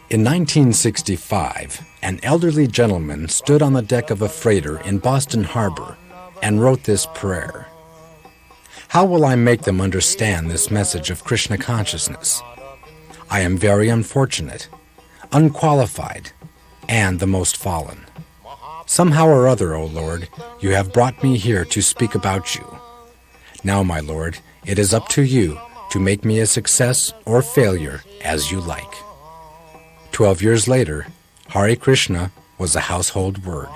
In 1965, an elderly gentleman stood on the deck of a freighter in Boston Harbor and wrote this prayer. How will I make them understand this message of Krishna consciousness? I am very unfortunate, unqualified, and the most fallen. Somehow or other, O Lord, you have brought me here to speak about you. Now, my Lord, it is up to you to make me a success or failure as you like. 12 years later, Hare Krishna was a household word.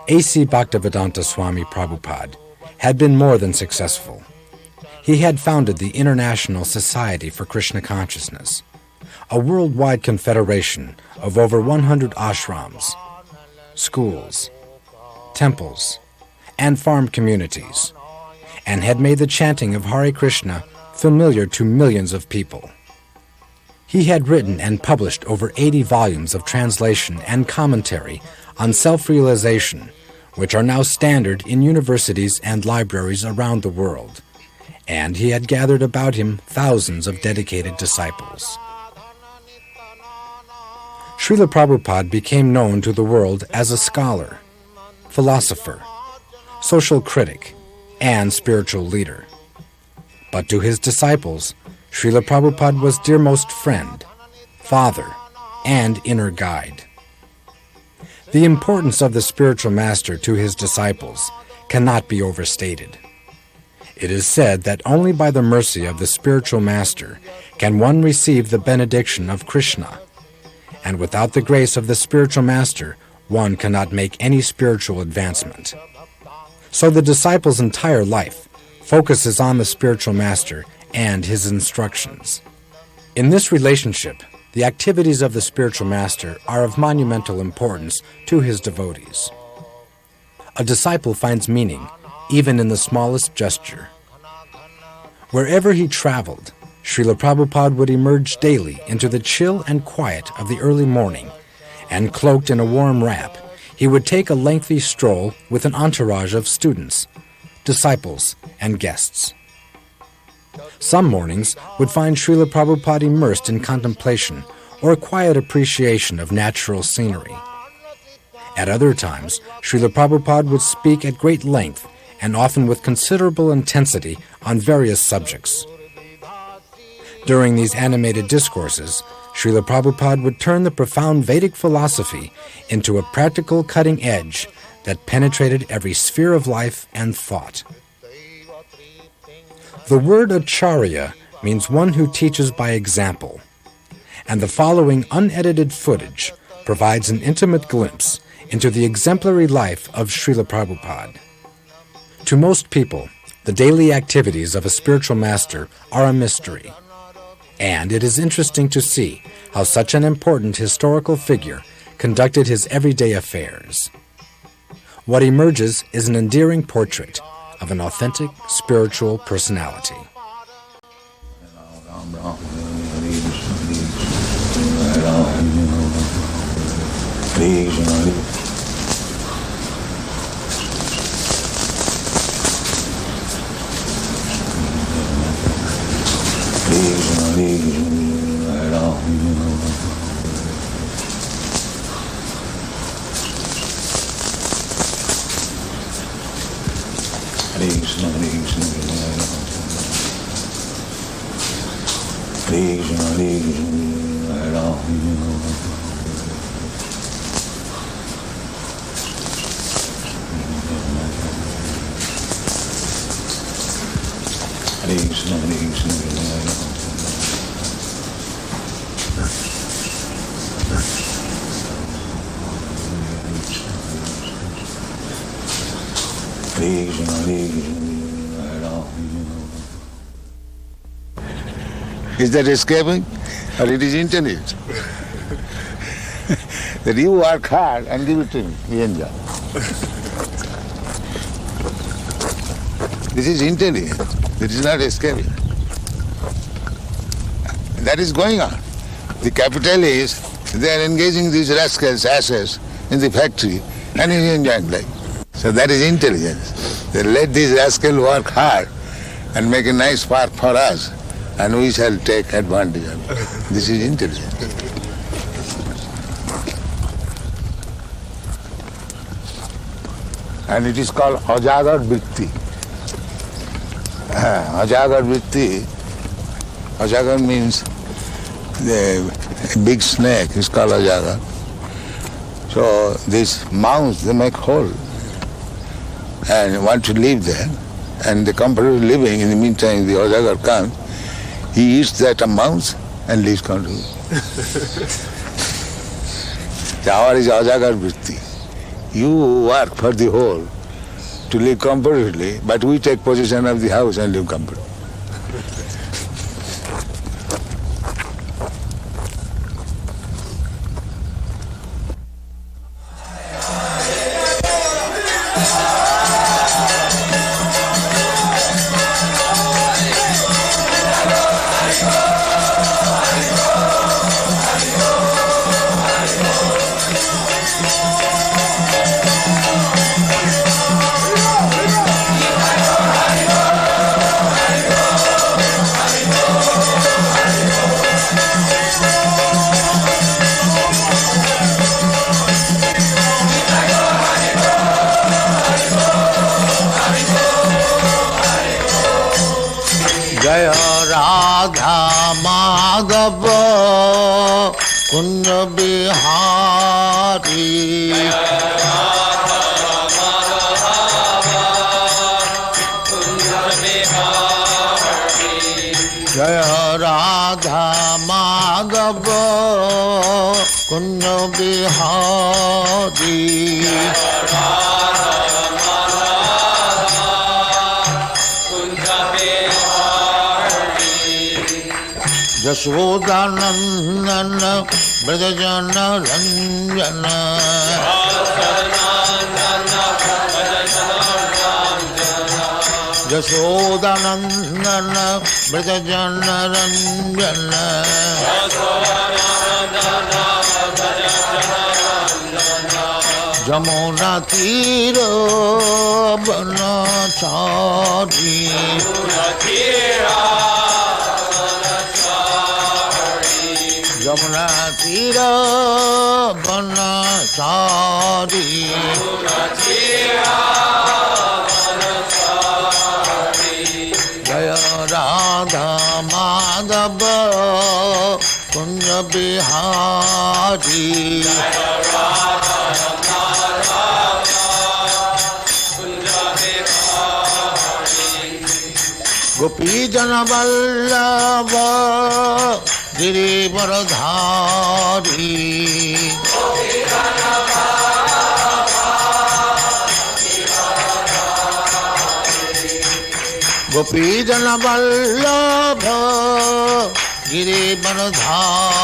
A.C. Bhaktivedanta Swami Prabhupada had been more than successful. He had founded the International Society for Krishna Consciousness, a worldwide confederation of over 100 ashrams, schools, temples, and farm communities, and had made the chanting of Hare Krishna familiar to millions of people. He had written and published over 80 volumes of translation and commentary on self-realization, which are now standard in universities and libraries around the world, and he had gathered about him thousands of dedicated disciples. Srila Prabhupada became known to the world as a scholar, philosopher, social critic, and spiritual leader. But to his disciples, Srila Prabhupada was dearmost friend, father, and inner guide. The importance of the spiritual master to his disciples cannot be overstated. It is said that only by the mercy of the spiritual master can one receive the benediction of Krishna, and without the grace of the spiritual master, one cannot make any spiritual advancement. So the disciple's entire life focuses on the spiritual master and his instructions. In this relationship, the activities of the spiritual master are of monumental importance to his devotees. A disciple finds meaning even in the smallest gesture. Wherever he traveled, Srila Prabhupada would emerge daily into the chill and quiet of the early morning, and cloaked in a warm wrap, he would take a lengthy stroll with an entourage of students, disciples, and guests. Some mornings would find Srila Prabhupada immersed in contemplation or a quiet appreciation of natural scenery. At other times, Srila Prabhupada would speak at great length and often with considerable intensity on various subjects. During these animated discourses, Srila Prabhupada would turn the profound Vedic philosophy into a practical cutting edge that penetrated every sphere of life and thought. The word Acharya means one who teaches by example, and the following unedited footage provides an intimate glimpse into the exemplary life of Srila Prabhupada. To most people, the daily activities of a spiritual master are a mystery, and it is interesting to see how such an important historical figure conducted his everyday affairs. What emerges is an endearing portrait of an authentic spiritual personality. Is that escaping? Or it is intended? That you work hard and give it to him, he enjoys. This is intended. This is not escaping. That is going on. The capitalists, they are engaging these rascals, asses, in the factory and he is enjoying life. So that is intelligence. They let these rascals work hard and make a nice park for us, and we shall take advantage of it. This is intelligence. And it is called Ajagar Vritti. Ajagar Vritti, Ajagar means the big snake is called Ajagar. So these mouse, they make hole and want to live there, and the comfortable living. In the meantime, the Ajagar comes, he eats that mouse and lives comfortably. Our is Ajagar Vritti. You work for the whole to live comfortably, but we take possession of the house and live comfortably. Kunj Bihari जय राधा माधव कुंज बिहारी यशोदानंदन ब्रजजन रंजन यशोदानंदन ब्रजजन रंजन जमुना तीर बनचारी जमुना तीर बनचारी जय राधा माधव कुंज बिहारी गोपी जन वल्लभ गिरिवरधारी गोपी जन वल्लभ गिरिवरधारी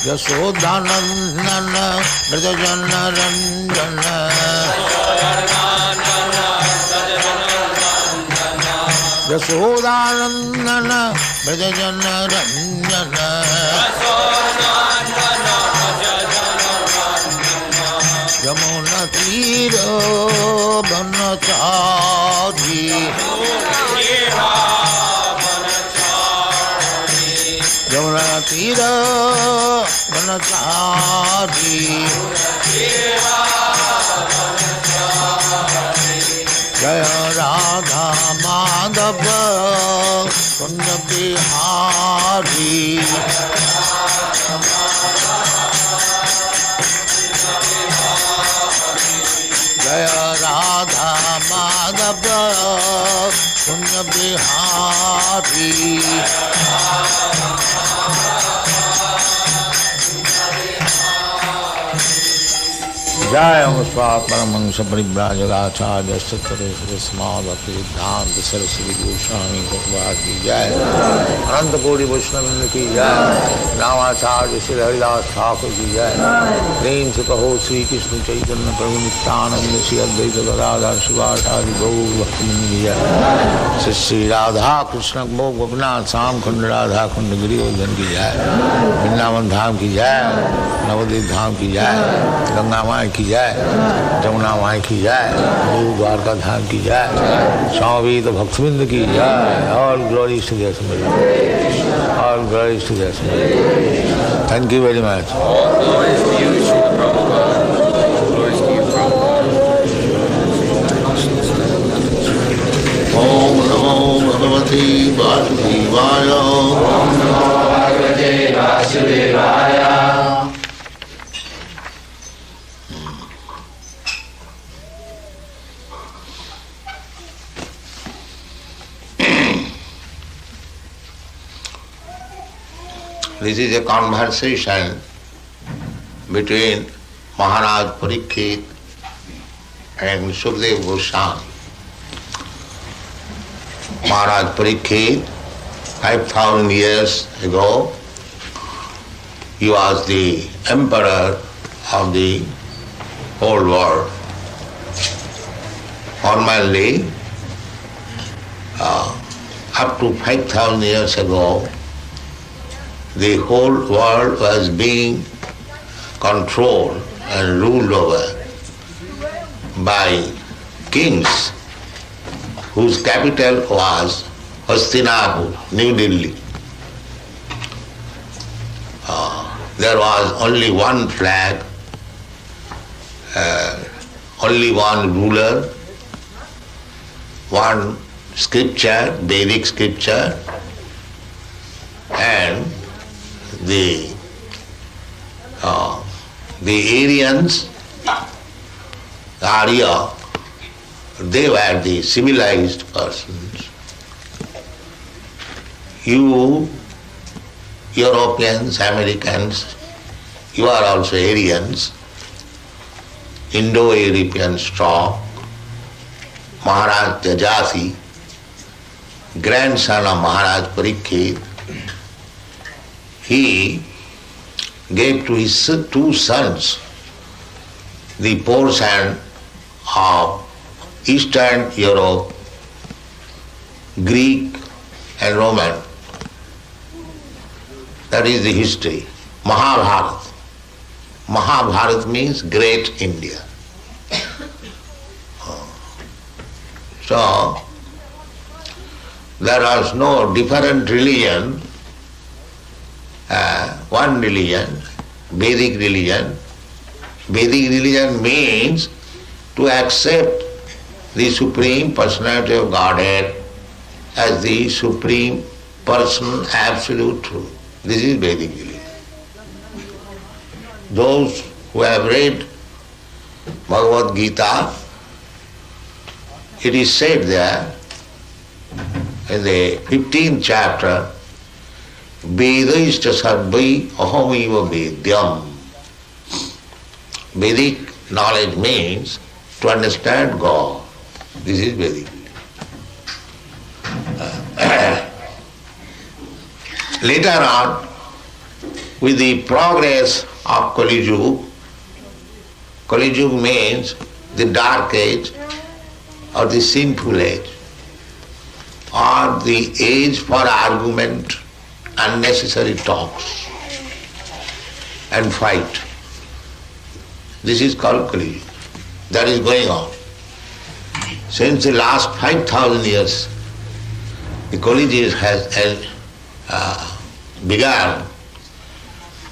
यशोदानंदन ब्रजजन रंजन यशोदानंदन ब्रजजन रंजन यमुना तीर बनचारी यमुना तीर बनचारी जय राधा माधव कुंज बिहारी जय Radha Madhav Kunj Bihari Jaya Paramahansa Paribhrajagacharya Sattva Smadhati Siddhanta Saraswati Goswami Prabhupada ki Jai, Ananta Koti Vaishnava ki Jai, Namacharya Sri Haridas Thakur ki Jai, Prem se kaho Sri Krishna Chaitanya Prabhu Nityananda Sri Advaita Gadadhar Shivasari Gaur Bhaktivinoda ki Jai, Sri Sri Radha Krishna Bhog Gopinath Sam Khand Radha Khand Girivardhan ki Jai, Vrindavan Dham ki Jai, Navadvip Dham ki Jai, Ganga Mai की जाए, जमुना माई की जाए, द्वारका धाम की जाए, स्वामी तो भक्तविंद की जाए, ऑल ग्लोरी टू देयर समिति, ऑल ग्लोरी टू देयर समिति। Thank you very much. ओम नमो भगवते वासुदेवाय। ओम नमो भगवते वासुदेवाय। This is a conversation between Maharaj Parikshit and Sukadeva Goswami. Maharaj Parikshit, 5,000 years ago, he was the emperor of the whole world. Formerly, up to 5,000 years ago, the whole world was being controlled and ruled over by kings whose capital was Hastinapur, New Delhi. There was only one flag, only one ruler, one scripture, Vedic scripture, and the Aryans, the Arya, they were the civilized persons. You, Europeans, Americans, you are also Aryans, Indo-European stock. Maharaj Tejasi, grandson of Maharaj Parikshit, he gave to his two sons the portion of Eastern Europe, Greek and Roman. That is the history. Mahabharata. Mahabharata means Great India. So, there was no different religion, one religion, Vedic religion. Vedic religion means to accept the Supreme Personality of Godhead as the Supreme Person, Absolute Truth. This is Vedic religion. Those who have read Bhagavad Gita, it is said there in the 15th chapter, Vedaishta sarvai ahamiva vedyam. Vedic knowledge means to understand God. This is Vedic. Later on, with the progress of Kali Yuga, Kali Yuga means the dark age or the sinful age, or the age for argument, unnecessary talks and fight. This is called Kali Yuga. That is going on. Since the last 5,000 years, the Kali Yuga has begun,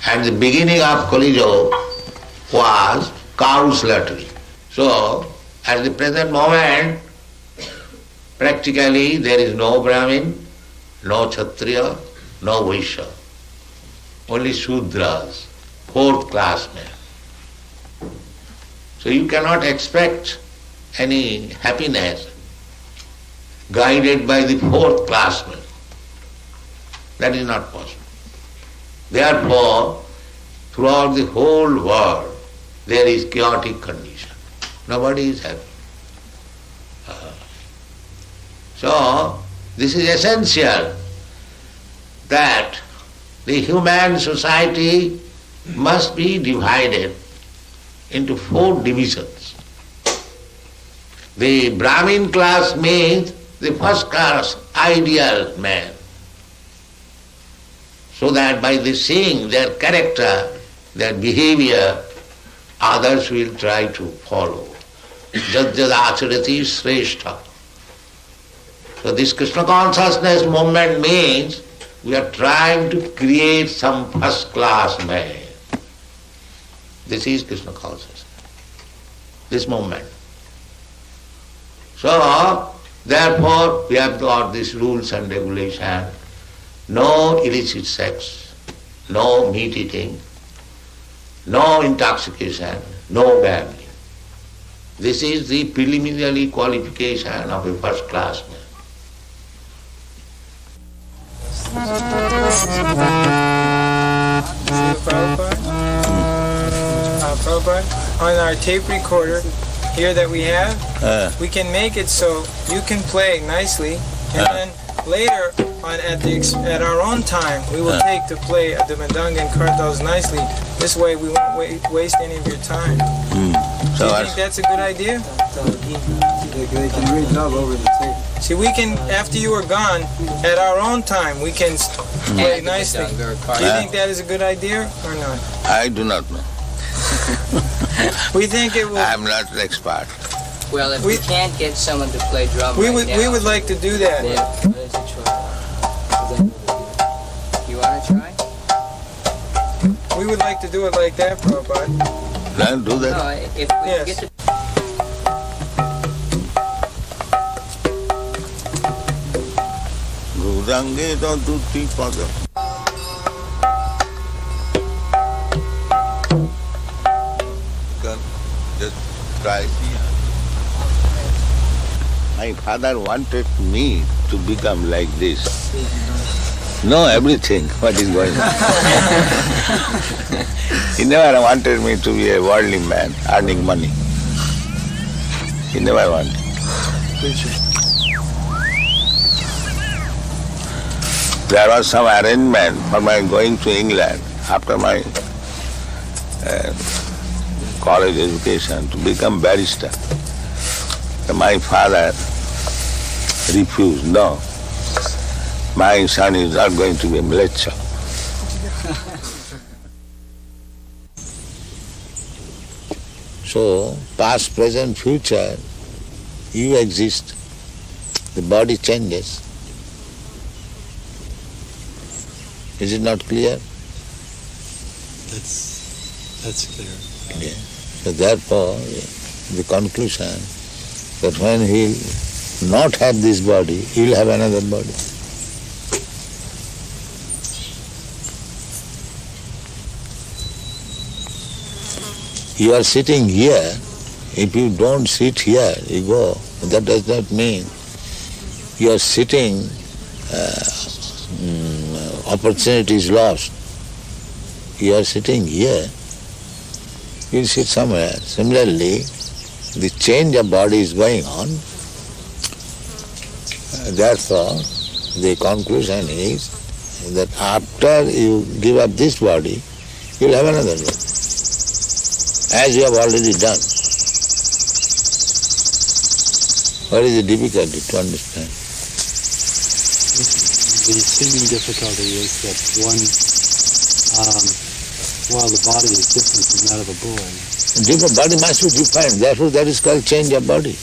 and the beginning of Kali Yuga was cow slaughtering. So, at the present moment, practically there is no Brahmin, no Kshatriya, no Vaishya, only Shudras, fourth class men. So you cannot expect any happiness guided by the fourth class men. That is not possible. Therefore, throughout the whole world, there is chaotic condition. Nobody is happy. So, this is essential that the human society must be divided into 4 divisions. The Brahmin class means the first class ideal man, so that by the seeing their character, their behavior, others will try to follow. Jad-jad-acharati shrestha. So this Krishna consciousness movement means we are trying to create some first class man. This is Krishna consciousness, this movement. So, therefore, we have got these rules and regulations. No illicit sex, no meat eating, no intoxication, no gambling. This is the preliminary qualification of a first class man. Prabhupada, on our tape recorder here that we have, we can make it so you can play nicely, and then later on at our own time we will take to play the mrdanga and kartals nicely. This way we won't waste any of your time. Do you think that's a good idea? They can read love over the tape. See, we can, after you are gone, at our own time, we can play nicely. Do you think that is a good idea or not? I do not know. We think it will. I am not an expert. Well, if we can't get someone to play drum we would like to do that. Yeah, there's a try. You want to try? We would like to do it like that, Prabhupada. Can do that? No, if we get to... Gudange don't do tea for them. Just try. My father wanted me to become like this. Know everything, what is going on. He never wanted me to be a worldly man, earning money. He never wanted. There was some arrangement for my going to England after my college education to become barrister. My father refused. No, my son is not going to be a mlecha. So, past, present, future, you exist. The body changes. Is it not clear? That's clear. Yeah. So therefore, the conclusion that when he'll not have this body, he'll have another body. You are sitting here. If you don't sit here, you go. That does not mean you are sitting, opportunity is lost. You are sitting here, you will sit somewhere. Similarly, the change of body is going on. Therefore, the conclusion is that after you give up this body, you will have another body, as you have already done. What is the difficulty to understand? The seeming difficulty is that while the body is different from that of a boy. Different body must be different. Therefore, that is called change of body.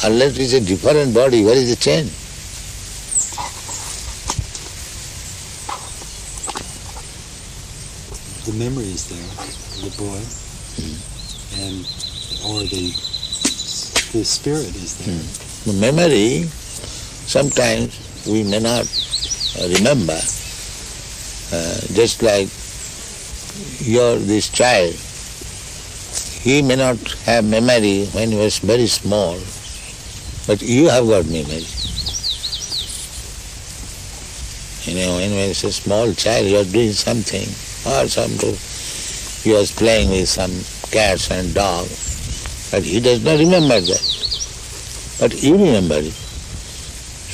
Unless it is a different body, where is the change? The memory is there, the boy, or the spirit is there. The memory, sometimes we may not remember. Just like this child, he may not have memory when he was very small, but you have got memory. When he was a small child, you are doing something, or you was playing with some cats and dogs, but he does not remember that. But you remember it.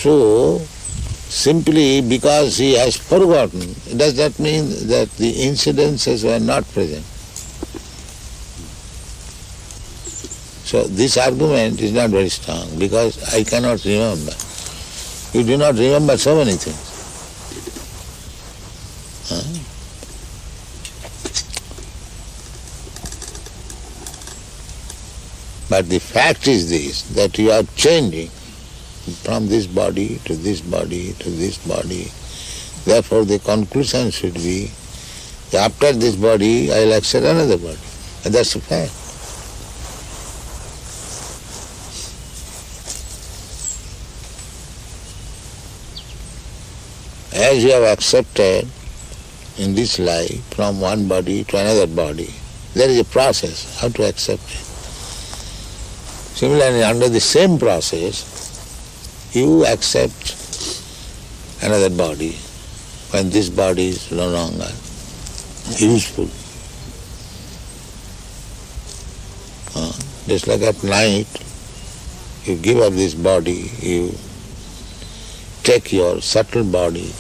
So, simply because he has forgotten, does that mean that the incidences were not present? So this argument is not very strong because I cannot remember. You do not remember so many things. But the fact is this, that you are changing from this body to this body to this body. Therefore the conclusion should be, after this body I will accept another body. And that's a fact. As you have accepted in this life from one body to another body, there is a process how to accept it. Similarly, under the same process, you accept another body when this body is no longer useful. Just like at night, you give up this body, you take your subtle body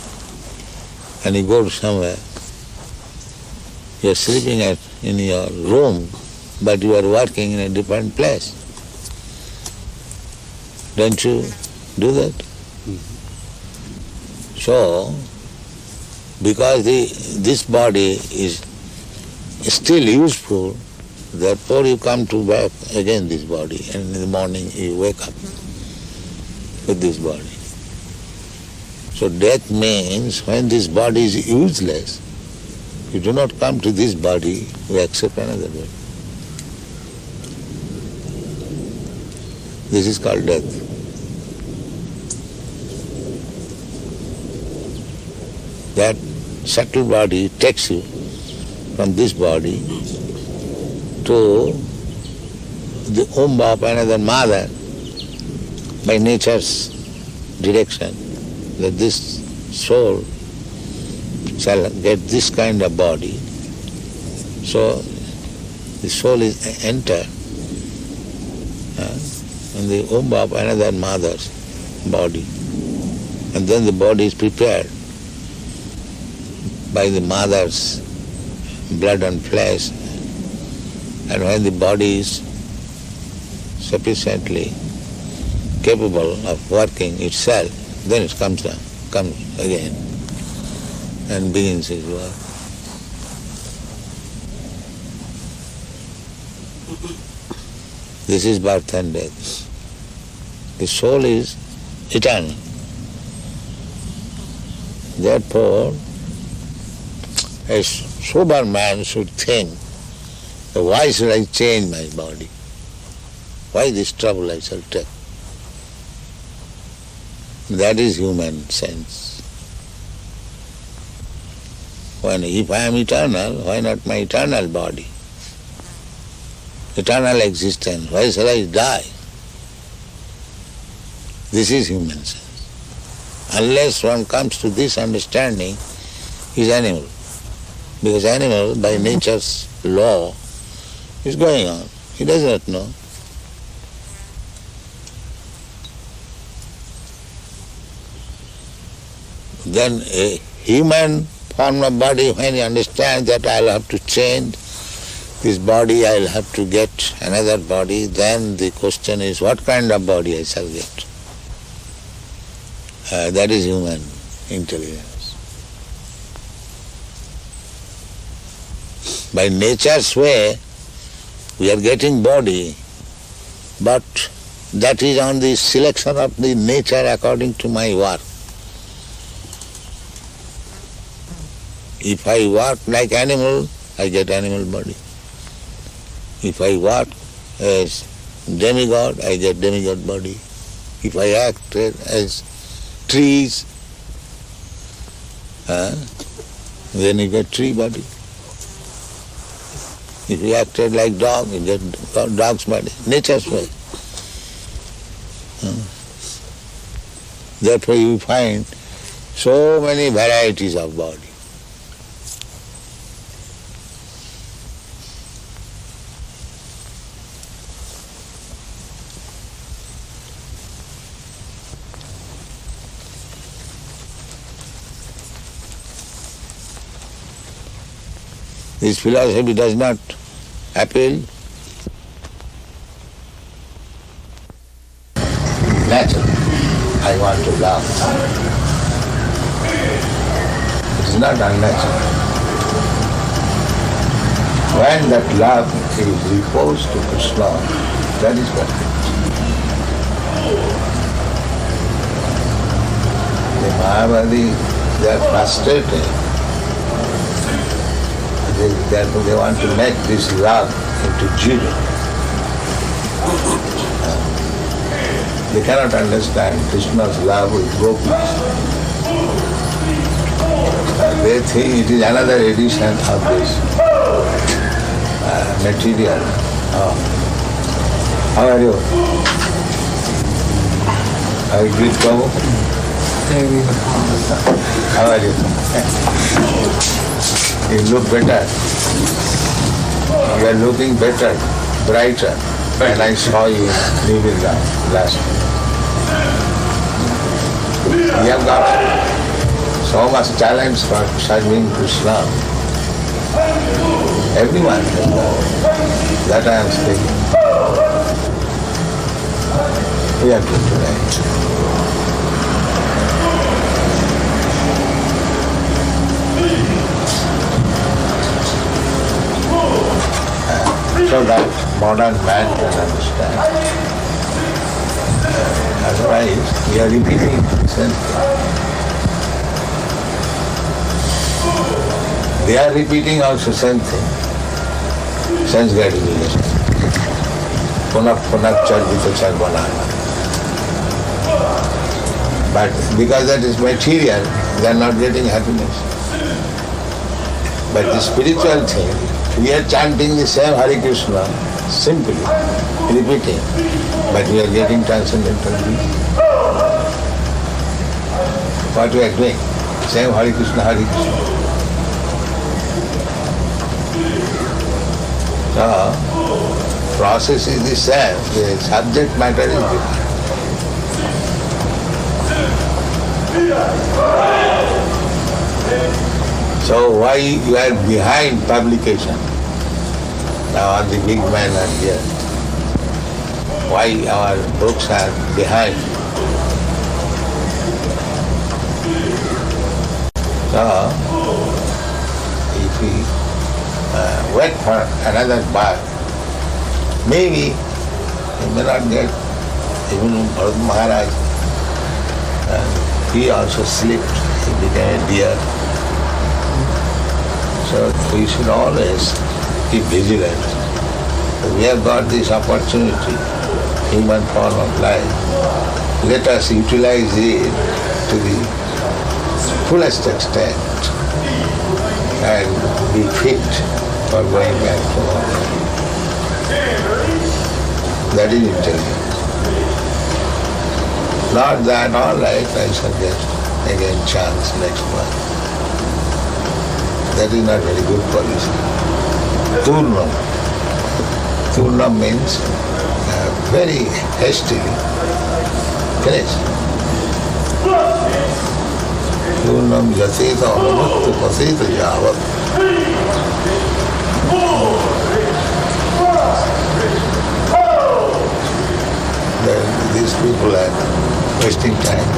and you go to somewhere. You are sleeping in your room, but you are working in a different place. Don't you do that? So, because this body is still useful, therefore you come to back again this body, and in the morning you wake up with this body. So death means when this body is useless, you do not come to this body, you accept another body. This is called death. That subtle body takes you from this body to the womb of another mother by nature's direction, that this soul shall get this kind of body. So the soul is entered in the womb of another mother's body, and then the body is prepared by the mother's blood and flesh, and when the body is sufficiently capable of working itself, then it comes again and begins its work. This is birth and death. The soul is eternal. Therefore, a sober man should think, why should I change my body? Why this trouble I shall take? That is human sense. If I am eternal, why not my eternal body? Eternal existence, why shall I die? This is human sense. Unless one comes to this understanding, he is animal. Because animal, by nature's law, is going on. He does not know. Then a human form of body, when he understands that I will have to change this body, I will have to get another body, then the question is, what kind of body I shall get? That is human intelligence. By nature's way, we are getting body, but that is on the selection of the nature according to my work. If I work like animal, I get animal body. If I work as demigod, I get demigod body. If I act as trees, then you get tree body. If you acted like dog, you get dog's body. Nature's way. Therefore you find so many varieties of body. This philosophy does not appeal. Naturally, I want to love. It is not unnatural. When that love is reposed to Krishna, that is perfect. The Mahavadi, they are frustrated. Therefore they want to make this love into jiva. They cannot understand Krishna's love with gopis. They think it is another edition of this material. How are you? Are you good, Prabhu? How are you? You look better. You are looking better, brighter. When I saw you leaving last week. We have got so much talent for serving Krishna. Everyone has that. That I am speaking. We have to tonight. So that modern man can understand. Otherwise, we are repeating the same thing. They are repeating also same thing. Sense gratification. Punak charvita charvanana. But because that is material, they are not getting happiness. But the spiritual thing, we are chanting the same Hare Krishna, simply, repeating, but we are getting transcendental peace. What we are doing? Same Hare Krishna, Hare Krishna. So, process is the same, the subject matter is different. So why you are behind publication? Now all the big men are here. Why our books are behind? So, if we wait for another birth, maybe we may not get even Bharat Maharaj. He also slipped, he became a deer. So we should always keep vigilant. We have got this opportunity, human form of life. Let us utilize it to the fullest extent and be fit for going back to home. That is intelligence. Not that, all right, I suggest again chance next month. That is not very good policy. Turnam. Turnam means very hastily finish. Turnam yateta anamukta paseta yavat. Then these people are wasting time.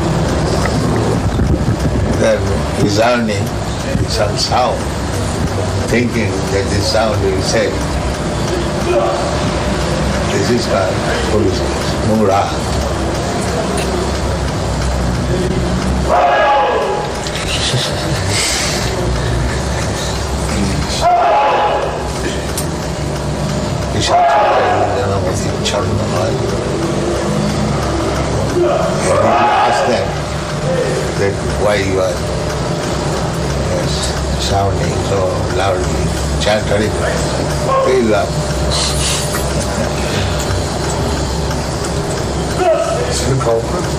They are resounding some sound, thinking that this sound will say, this is called foolishness, mura. Ask them that why you are sounding so loudly, chant Hare Krishna. They love. Srila Prabhupada,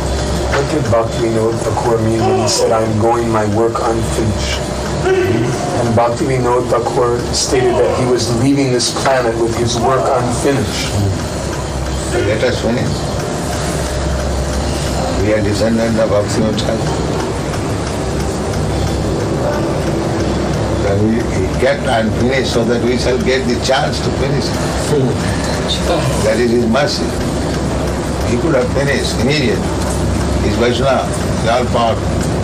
what did Bhaktivinoda Thakur mean when he said, I'm going my work unfinished? And Bhaktivinoda Thakur stated that he was leaving this planet with his work unfinished. Let us finish. We are descendants of Bhaktivinoda Thakur. he kept unfinished so that we shall get the chance to finish it. That is his mercy. He could have finished immediately. He's Vaishnava, he's all powerful.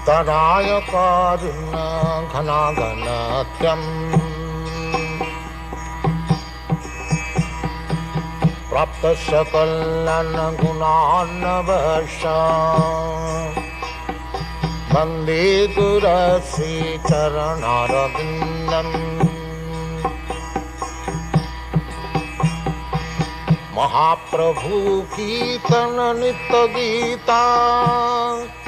Taraya karuna ghana ghanatyam prapta sakalana gunana vasha Vande Gurasi Charanarabindam Mahaprabhu Kirtana Nitya Gita